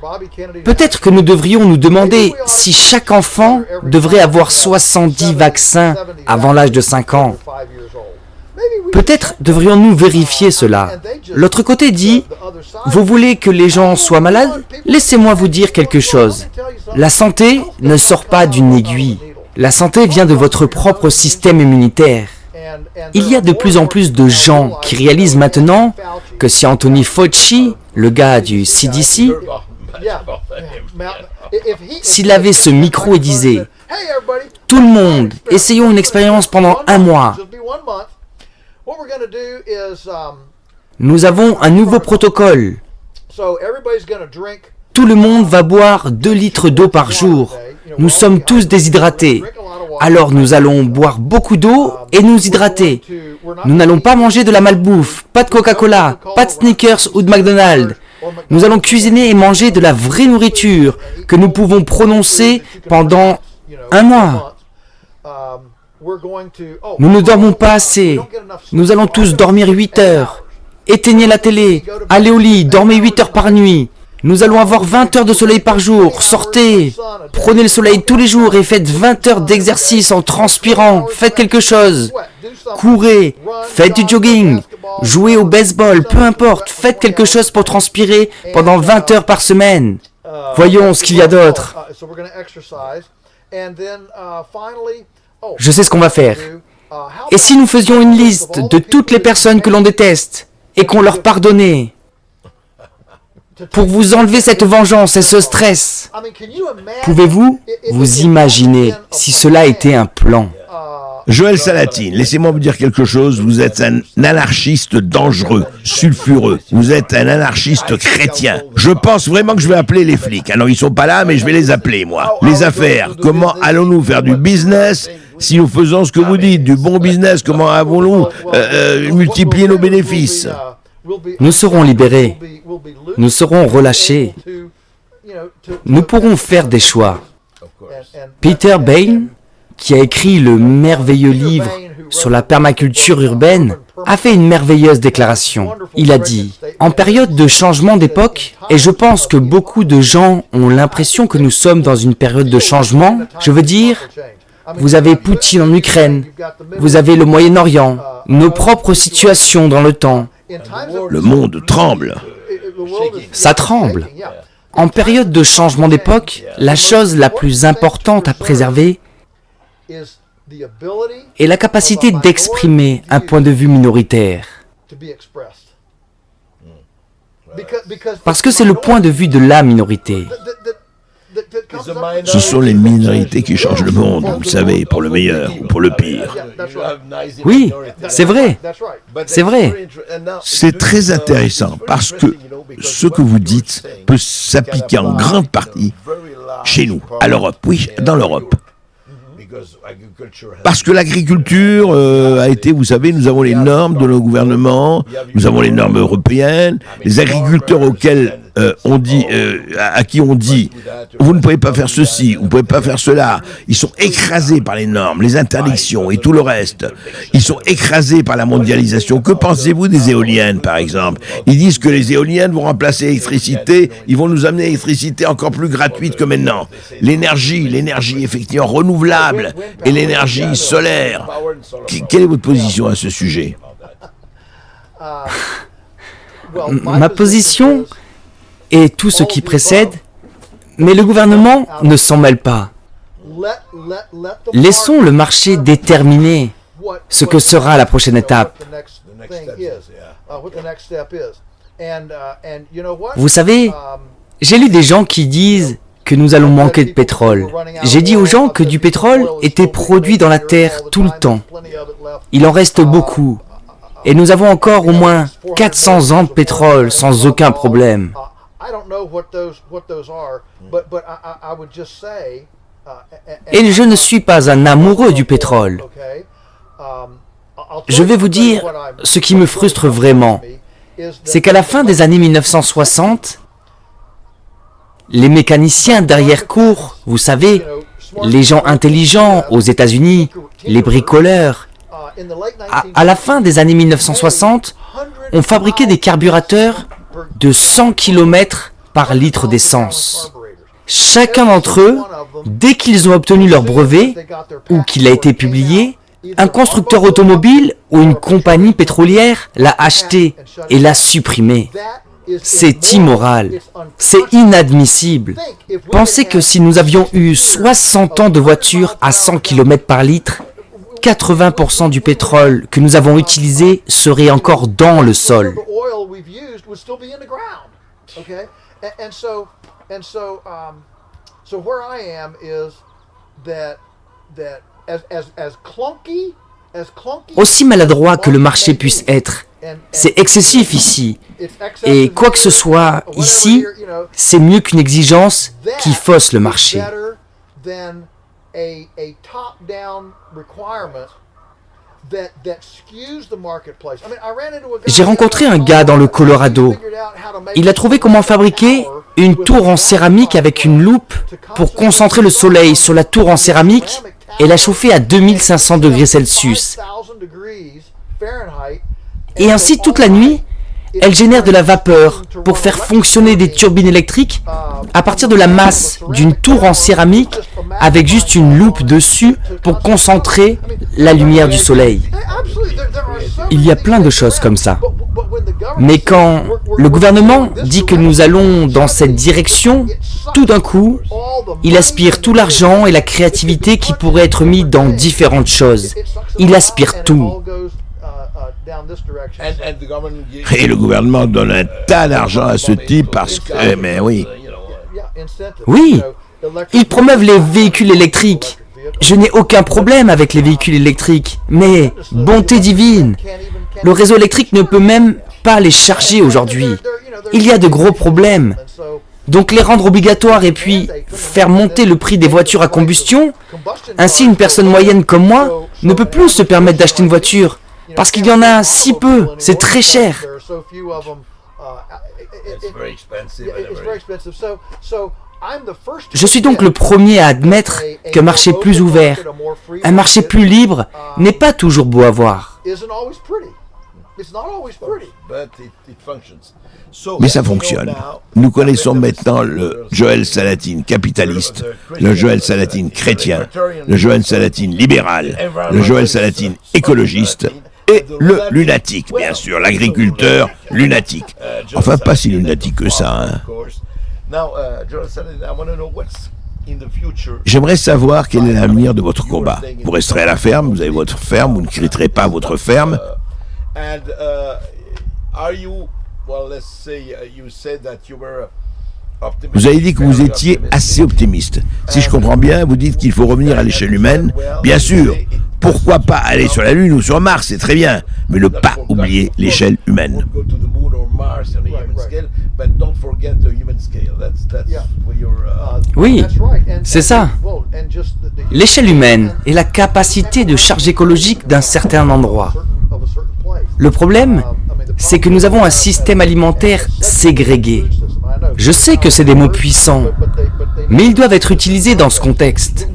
F: Peut-être que nous devrions nous demander si chaque enfant devrait avoir 70 vaccins avant l'âge de 5 ans. Peut-être devrions-nous vérifier cela. L'autre côté dit, vous voulez que les gens soient malades? Laissez-moi vous dire quelque chose. La santé ne sort pas d'une aiguille. La santé vient de votre propre système immunitaire. Il y a de plus en plus de gens qui réalisent maintenant que si Anthony Fauci, le gars du CDC, s'il avait ce micro et disait « Tout le monde, essayons une expérience pendant 1 mois. Nous avons un nouveau protocole. Tout le monde va boire 2 litres d'eau par jour. Nous sommes tous déshydratés. Alors nous allons boire beaucoup d'eau et nous hydrater. Nous n'allons pas manger de la malbouffe, pas de Coca-Cola, pas de Snickers ou de McDonald's. Nous allons cuisiner et manger de la vraie nourriture que nous pouvons prononcer pendant 1 mois. Nous ne dormons pas assez. Nous allons tous dormir 8 heures. Éteignez la télé, allez au lit, dormez 8 heures par nuit. Nous allons avoir 20 heures de soleil par jour. Sortez, prenez le soleil tous les jours et faites 20 heures d'exercice en transpirant. Faites quelque chose. Courez, faites du jogging, jouez au baseball, peu importe. Faites quelque chose pour transpirer pendant 20 heures par semaine. Voyons ce qu'il y a d'autre. Je sais ce qu'on va faire. Et si nous faisions une liste de toutes les personnes que l'on déteste et qu'on leur pardonnait pour vous enlever cette vengeance et ce stress? Pouvez-vous vous imaginer si cela était un plan?
E: Joël Salatine, laissez-moi vous dire quelque chose. Vous êtes un anarchiste dangereux, sulfureux. Vous êtes un anarchiste chrétien. Je pense vraiment que je vais appeler les flics. Alors, ils sont pas là, mais je vais les appeler, moi. Les affaires. Comment allons-nous faire du business si nous faisons ce que vous dites? Du bon business, comment avons-nous multiplié nos bénéfices?
F: Nous serons libérés. Nous serons relâchés. Nous pourrons faire des choix. Peter Bain, qui a écrit le merveilleux livre sur la permaculture urbaine, a fait une merveilleuse déclaration. Il a dit « En période de changement d'époque, et je pense que beaucoup de gens ont l'impression que nous sommes dans une période de changement, je veux dire, vous avez Poutine en Ukraine, vous avez le Moyen-Orient, nos propres situations dans le temps.
E: Le monde tremble.
F: Ça tremble. En période de changement d'époque, la chose la plus importante à préserver est la capacité d'exprimer un point de vue minoritaire. Parce que c'est le point de vue de la minorité.
E: Ce sont les minorités qui changent le monde, vous le savez, pour le meilleur ou pour le pire.
F: Oui, c'est vrai. C'est vrai.
E: C'est très intéressant parce que ce que vous dites peut s'appliquer en grande partie chez nous, à l'Europe. Oui, dans l'Europe. Parce que l'agriculture a été, vous savez, nous avons les normes de nos gouvernements, nous avons les normes européennes, les agriculteurs auxquels on dit, à qui on dit, vous ne pouvez pas faire ceci, vous ne pouvez pas faire cela, ils sont écrasés par les normes, les interdictions et tout le reste. Ils sont écrasés par la mondialisation. Que pensez-vous des éoliennes, par exemple? Ils disent que les éoliennes vont remplacer l'électricité, ils vont nous amener l'électricité encore plus gratuite que maintenant. L'énergie effectivement renouvelable et l'énergie solaire. Quelle est votre position à ce sujet?
F: Ma position est tout ce qui précède, mais le gouvernement ne s'en mêle pas. Laissons le marché déterminer ce que sera la prochaine étape. Vous savez, j'ai lu des gens qui disent que nous allons manquer de pétrole. J'ai dit aux gens que du pétrole était produit dans la terre tout le temps. Il en reste beaucoup. Et nous avons encore au moins 400 ans de pétrole sans aucun problème. Et je ne suis pas un amoureux du pétrole. Je vais vous dire ce qui me frustre vraiment. C'est qu'à la fin des années 1960, les mécaniciens d'arrière-cour, vous savez, les gens intelligents aux États-Unis, les bricoleurs, à la fin des années 1960, ont fabriqué des carburateurs de 100 km par litre d'essence. Chacun d'entre eux, dès qu'ils ont obtenu leur brevet, ou qu'il a été publié, un constructeur automobile ou une compagnie pétrolière l'a acheté et l'a supprimé. C'est immoral, c'est inadmissible. Pensez que si nous avions eu 60 ans de voitures à 100 km par litre, 80% du pétrole que nous avons utilisé serait encore dans le sol. Aussi maladroit que le marché puisse être, c'est excessif ici. Et quoi que ce soit ici, c'est mieux qu'une exigence qui fausse le marché. J'ai rencontré un gars dans le Colorado. Il a trouvé comment fabriquer une tour en céramique avec une loupe pour concentrer le soleil sur la tour en céramique et la chauffer à 2500 degrés Celsius. Et ainsi, toute la nuit, elle génère de la vapeur pour faire fonctionner des turbines électriques à partir de la masse d'une tour en céramique avec juste une loupe dessus pour concentrer la lumière du soleil. Il y a plein de choses comme ça. Mais quand le gouvernement dit que nous allons dans cette direction, tout d'un coup, il aspire tout l'argent et la créativité qui pourraient être mis dans différentes choses. Il aspire tout.
E: Et le gouvernement donne un tas d'argent à ce type parce que... Mais oui.
F: Oui, ils promeuvent les véhicules électriques. Je n'ai aucun problème avec les véhicules électriques. Mais, bonté divine, le réseau électrique ne peut même pas les charger aujourd'hui. Il y a de gros problèmes. Donc les rendre obligatoires et puis faire monter le prix des voitures à combustion, ainsi une personne moyenne comme moi ne peut plus se permettre d'acheter une voiture. Parce qu'il y en a si peu, c'est très cher. Je suis donc le premier à admettre qu'un marché plus ouvert, un marché plus libre, n'est pas toujours beau à voir.
E: Mais ça fonctionne. Nous connaissons maintenant le Joel Salatin capitaliste, le Joel Salatin chrétien, le Joel Salatin libéral, le Joel Salatin écologiste, et le lunatique, bien sûr, l'agriculteur lunatique. Enfin, pas si lunatique que ça, hein. J'aimerais savoir quel est l'avenir de votre combat. Vous resterez à la ferme, vous avez votre ferme, vous ne quitterez pas votre ferme. Vous avez dit que vous étiez assez optimiste. Si je comprends bien, vous dites qu'il faut revenir à l'échelle humaine. Bien sûr, pourquoi pas aller sur la Lune ou sur Mars, c'est très bien, mais ne pas oublier l'échelle humaine.
F: Oui, c'est ça. L'échelle humaine est la capacité de charge écologique d'un certain endroit. Le problème, c'est que nous avons un système alimentaire ségrégué. Je sais que c'est des mots puissants, mais ils doivent être utilisés dans ce contexte.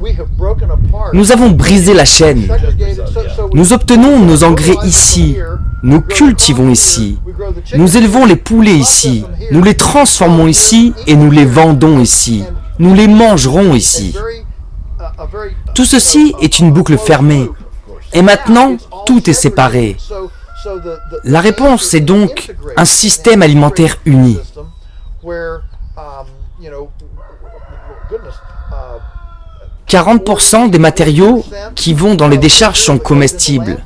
F: Nous avons brisé la chaîne. Nous obtenons nos engrais ici. Nous cultivons ici. Nous élevons les poulets ici. Nous les transformons ici et nous les vendons ici. Nous les mangerons ici. Tout ceci est une boucle fermée. Et maintenant, tout est séparé. La réponse est donc un système alimentaire uni. 40% des matériaux qui vont dans les décharges sont comestibles.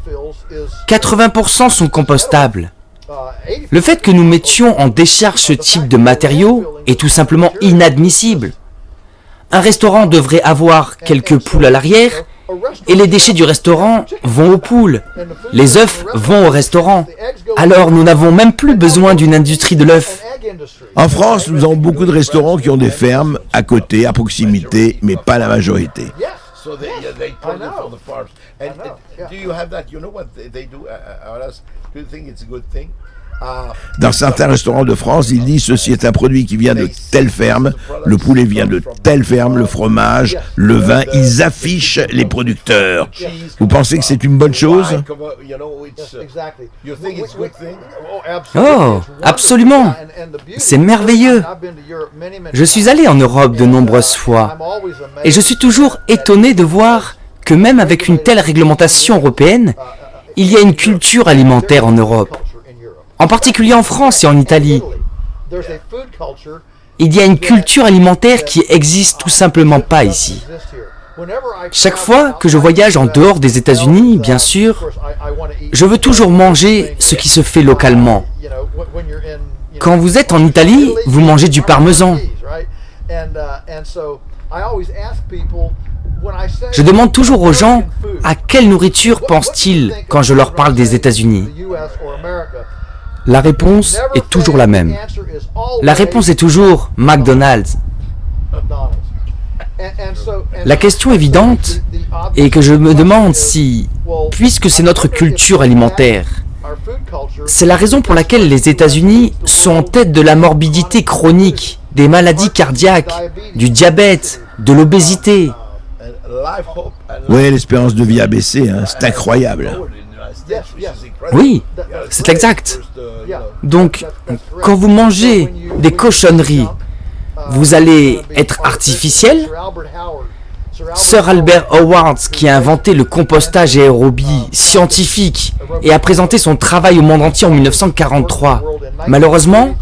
F: 80% sont compostables. Le fait que nous mettions en décharge ce type de matériaux est tout simplement inadmissible. Un restaurant devrait avoir quelques poules à l'arrière, et les déchets du restaurant vont aux poules. Les œufs vont au restaurant. Alors nous n'avons même plus besoin d'une industrie de l'œuf.
E: En France, nous avons beaucoup de restaurants qui ont des fermes à côté, à proximité, mais pas la majorité.
B: So they pull it from the farms. And do you have that? You know what they do? Do you think it's a good thing?
E: Dans certains restaurants de France, ils disent ceci est un produit qui vient de telle ferme, le poulet vient de telle ferme, le fromage, le vin, ils affichent les producteurs. Vous pensez que c'est une bonne chose?
F: Oh, absolument. C'est merveilleux. Je suis allé en Europe de nombreuses fois et je suis toujours étonné de voir que même avec une telle réglementation européenne, il y a une culture alimentaire en Europe. En particulier en France et en Italie. Il y a une culture alimentaire qui existe tout simplement pas ici. Chaque fois que je voyage en dehors des États-Unis, bien sûr, je veux toujours manger ce qui se fait localement. Quand vous êtes en Italie, vous mangez du parmesan. Je demande toujours aux gens à quelle nourriture pensent-ils quand je leur parle des États-Unis. La réponse est toujours la même. La réponse est toujours McDonald's. La question évidente est que je me demande si, puisque c'est notre culture alimentaire, c'est la raison pour laquelle les États-Unis sont en tête de la morbidité chronique, des maladies cardiaques, du diabète, de l'obésité.
E: Oui, l'espérance de vie a baissé, hein, c'est incroyable.
F: Oui, c'est exact. Donc, quand vous mangez des cochonneries, vous allez être artificiel. Sir Albert Howard, qui a inventé le compostage aérobie scientifique et a présenté son travail au monde entier en 1943. Malheureusement,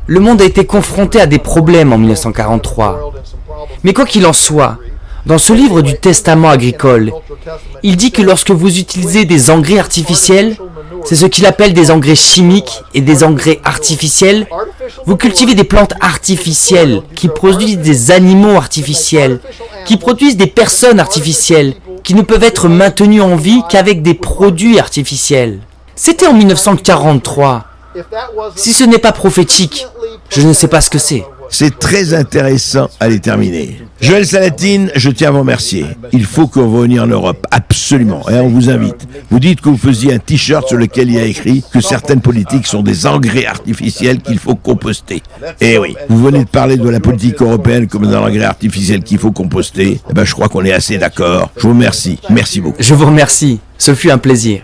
F: le monde a été confronté à des problèmes en 1943. Mais quoi qu'il en soit, dans ce livre du Testament agricole, il dit que lorsque vous utilisez des engrais artificiels, c'est ce qu'il appelle des engrais chimiques et des engrais artificiels, vous cultivez des plantes artificielles qui produisent des animaux artificiels, qui produisent des personnes artificielles, qui ne peuvent être maintenues en vie qu'avec des produits artificiels. C'était en 1943. Si ce n'est pas prophétique, je ne sais pas ce que c'est.
E: C'est très intéressant à les terminer. Joël Salatine, je tiens à vous remercier. Il faut que vous veniez en Europe, absolument, et on vous invite. Vous dites que vous faisiez un t-shirt sur lequel il y a écrit que certaines politiques sont des engrais artificiels qu'il faut composter. Eh oui, vous venez de parler de la politique européenne comme d'un engrais artificiel qu'il faut composter. Eh ben, je crois qu'on est assez d'accord. Je vous remercie. Merci beaucoup.
F: Je vous remercie. Ce fut un plaisir.